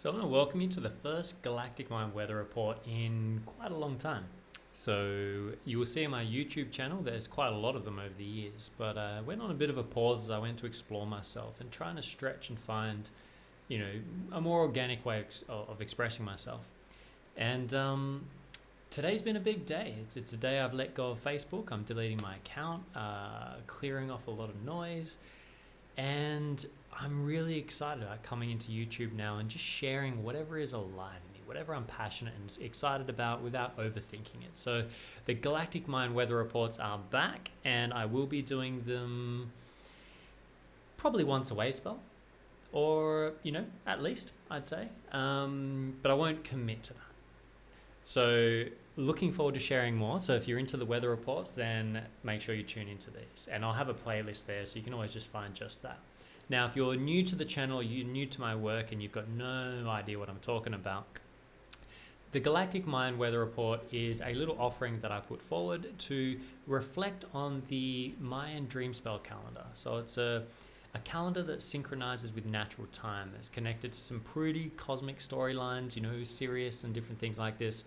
So I want to welcome you to the first Galactic Mayan weather report in quite a long time. So you will see on my YouTube channel, there's quite a lot of them over the years, but I went on a bit of a pause as I went to explore myself and trying to stretch and find, a more organic way of expressing myself. And today's been a big day. It's a day I've let go of Facebook. I'm deleting my account, clearing off a lot of noise, and I'm really excited about coming into YouTube now and just sharing whatever is alive in me, whatever I'm passionate and excited about without overthinking it. So the Galactic Mayan weather reports are back, and I will be doing them probably once a Wavespell, or, at least, I'd say. But I won't commit to that. So looking forward to sharing more. So if you're into the weather reports, then make sure you tune into these. And I'll have a playlist there, so you can always just find just that. Now, if you're new to the channel, you're new to my work, and you've got no idea what I'm talking about, the Galactic Mayan Weather Report is a little offering that I put forward to reflect on the Mayan dream spell calendar. So it's a calendar that synchronizes with natural time. It's connected to some pretty cosmic storylines, Sirius and different things like this.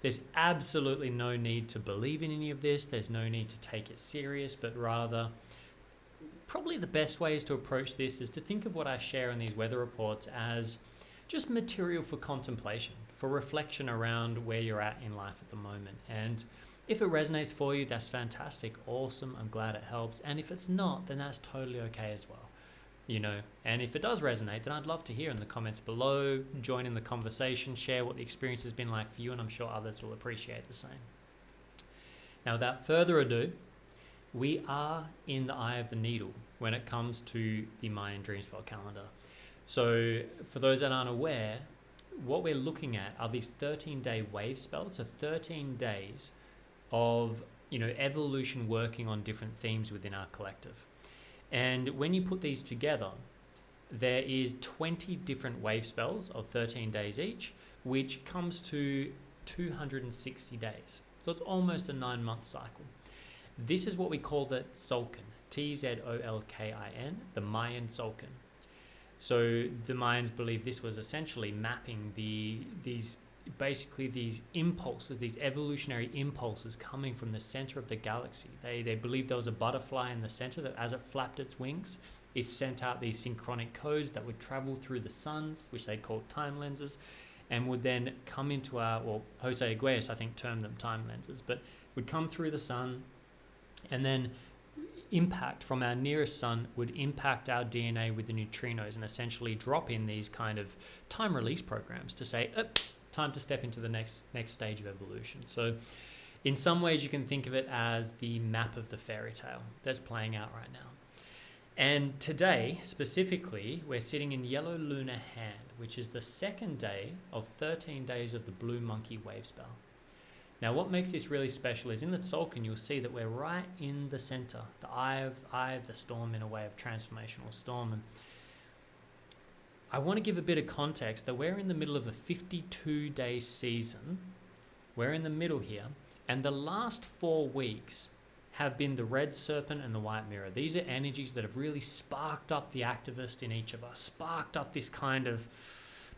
There's absolutely no need to believe in any of this. There's no need to take it serious, but rather, probably the best ways to approach this is to think of what I share in these weather reports as just material for contemplation, for reflection around where you're at in life at the moment. And if it resonates for you, that's fantastic, awesome, I'm glad it helps. And if it's not, then that's totally okay as well. And if it does resonate, then I'd love to hear in the comments below, join in the conversation, share what the experience has been like for you, and I'm sure others will appreciate the same. Now, without further ado, we are in the eye of the needle when it comes to the Mayan dream spell calendar. So for those that aren't aware, what we're looking at are these 13-day wave spells, so 13 days of evolution working on different themes within our collective. And when you put these together, there is 20 different wave spells of 13 days each, which comes to 260 days. So it's almost a 9-month cycle. This is what we call the Tzolkin, Tzolkin, the Mayan Tzolkin. So the Mayans believe this was essentially mapping these impulses, these evolutionary impulses coming from the center of the galaxy. They believe there was a butterfly in the center that, as it flapped its wings, it sent out these synchronic codes that would travel through the suns, which they called time lenses, and would then come into Jose Aguirre, I think, termed them time lenses, but would come through the sun, and then impact from our nearest sun would impact our DNA with the neutrinos and essentially drop in these kind of time release programs to say, time to step into the next stage of evolution. So in some ways you can think of it as the map of the fairy tale that's playing out right now. And today, specifically, we're sitting in Yellow Lunar Hand, which is the second day of 13 days of the Blue Monkey Wave Spell. Now, what makes this really special is in the Tzolkin, you'll see that we're right in the center, the eye of the storm, in a way of transformational storm. And I want to give a bit of context that we're in the middle of a 52-day season. We're in the middle here, and the last 4 weeks have been the red serpent and the white mirror. These are energies that have really sparked up the activist in each of us, sparked up this kind of,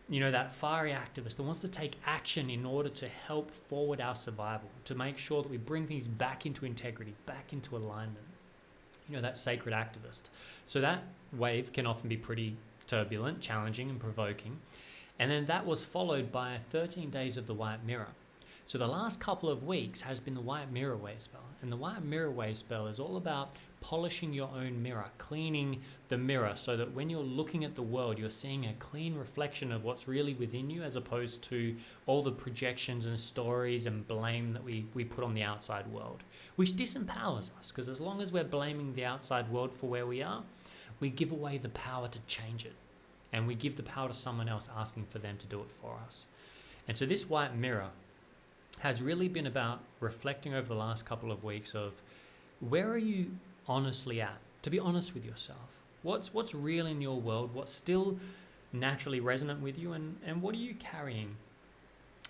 that fiery activist that wants to take action in order to help forward our survival, to make sure that we bring things back into integrity, back into alignment. That sacred activist. So that wave can often be pretty turbulent, challenging, and provoking. And then that was followed by 13 days of the white mirror. So the last couple of weeks has been the white mirror wave spell. And the white mirror wave spell is all about polishing your own mirror, cleaning the mirror so that when you're looking at the world, you're seeing a clean reflection of what's really within you, as opposed to all the projections and stories and blame that we put on the outside world, which disempowers us, because as long as we're blaming the outside world for where we are, we give away the power to change it. And we give the power to someone else, asking for them to do it for us. And so this white mirror has really been about reflecting over the last couple of weeks of, where are you honestly at? To be honest with yourself. What's real in your world? What's still naturally resonant with you? And what are you carrying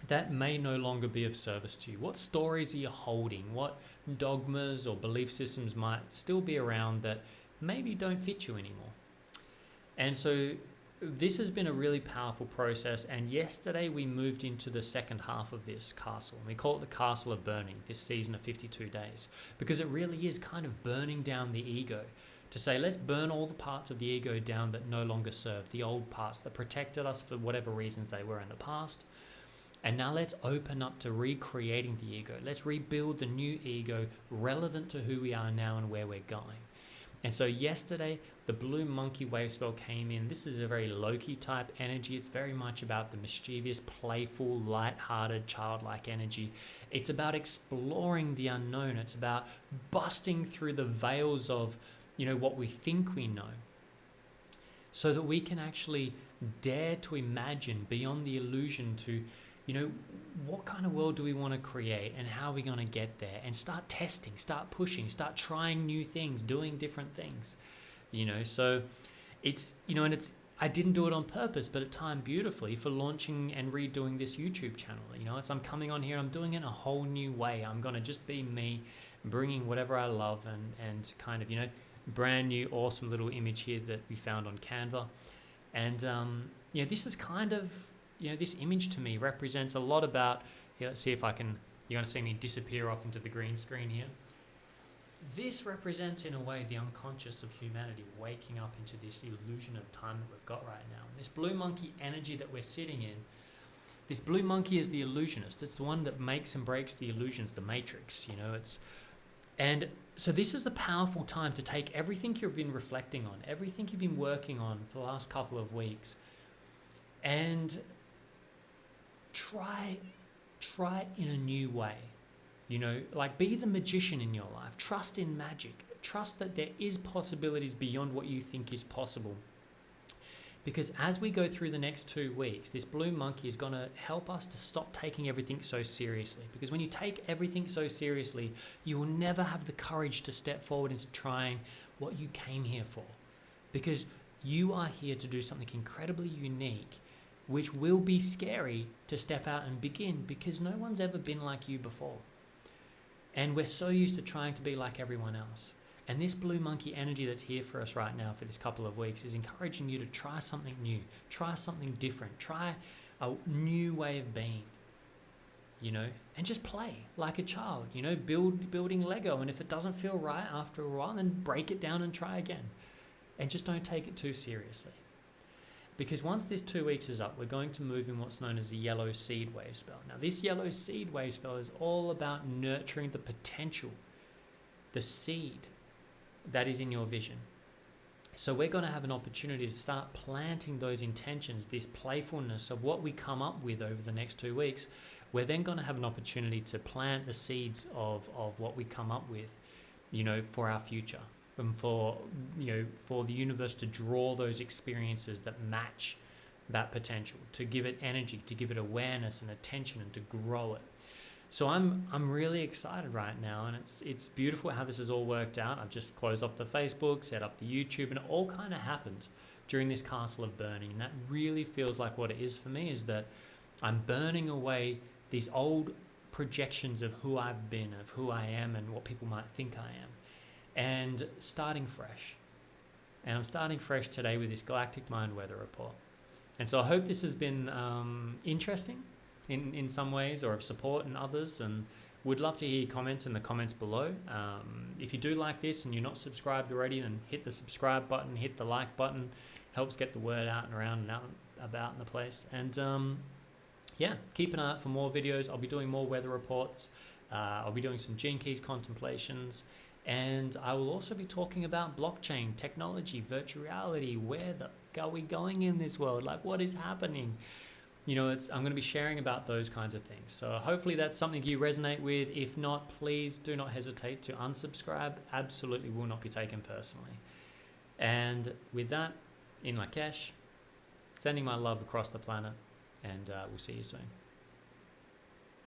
that may no longer be of service to you? What stories are you holding? What dogmas or belief systems might still be around that maybe don't fit you anymore? And so this has been a really powerful process, and yesterday we moved into the second half of this castle. We call it the Castle of Burning, this season of 52 days, because it really is kind of burning down the ego, to say, let's burn all the parts of the ego down that no longer serve, the old parts that protected us for whatever reasons they were in the past. And now let's open up to recreating the ego. Let's rebuild the new ego relevant to who we are now and where we're going. And so yesterday, the blue monkey Wavespell came in. This is a very Loki type energy. It's very much about the mischievous, playful, light-hearted, childlike energy. It's about exploring the unknown. It's about busting through the veils of, what we think we know, so that we can actually dare to imagine beyond the illusion to, what kind of world do we want to create and how are we going to get there, and start testing, start pushing, start trying new things, doing different things, so it's, and I didn't do it on purpose, but it timed beautifully for launching and redoing this YouTube channel. I'm coming on here, I'm doing it in a whole new way. I'm going to just be me, bringing whatever I love and kind of, brand new, awesome little image here that we found on Canva. And, this is kind of, this image to me represents a lot about, let's see if I can, you're going to see me disappear off into the green screen here. This represents, in a way, the unconscious of humanity waking up into this illusion of time that we've got right now. And this blue monkey energy that we're sitting in, this blue monkey is the illusionist. It's the one that makes and breaks the illusions, the matrix, and so this is a powerful time to take everything you've been reflecting on, everything you've been working on for the last couple of weeks, and try it in a new way. Be the magician in your life. Trust in magic. Trust that there is possibilities beyond what you think is possible. Because as we go through the next 2 weeks, this blue monkey is going to help us to stop taking everything so seriously. Because when you take everything so seriously, you will never have the courage to step forward into trying what you came here for. Because you are here to do something incredibly unique, which will be scary to step out and begin, because no one's ever been like you before. And we're so used to trying to be like everyone else. And this blue monkey energy that's here for us right now for this couple of weeks is encouraging you to try something new, try something different, try a new way of being, and just play like a child, building Lego. And if it doesn't feel right after a while, then break it down and try again. And just don't take it too seriously. Because once this 2 weeks is up, we're going to move in what's known as the yellow seed wave spell. Now, this yellow seed wave spell is all about nurturing the potential, the seed that is in your vision. So we're going to have an opportunity to start planting those intentions, this playfulness of what we come up with over the next 2 weeks. We're then going to have an opportunity to plant the seeds of what we come up with, for our future, and for the universe to draw those experiences that match that potential, to give it energy, to give it awareness and attention, and to grow it. So I'm really excited right now, and it's beautiful how this has all worked out. I've just closed off the Facebook, set up the YouTube, and it all kind of happened during this Castle of Burning. And that really feels like what it is for me, is that I'm burning away these old projections of who I've been, of who I am, and what people might think I am, and starting fresh. And I'm starting fresh today with this Galactic Mind Weather Report. And so I hope this has been interesting in some ways, or of support in others, and would love to hear your comments in the comments below. If you do like this and you're not subscribed already, then hit the subscribe button, hit the like button. Helps get the word out and around and out about in the place. And keep an eye out for more videos. I'll be doing more weather reports. I'll be doing some Gene Keys contemplations, and I will also be talking about blockchain technology, virtual reality. Where the are we going in this world? Like, what is happening? I'm going to be sharing about those kinds of things. So hopefully that's something you resonate with. If not, please do not hesitate to unsubscribe. Absolutely will not be taken personally. And with that, in Lakesh, sending my love across the planet, and we'll see you soon.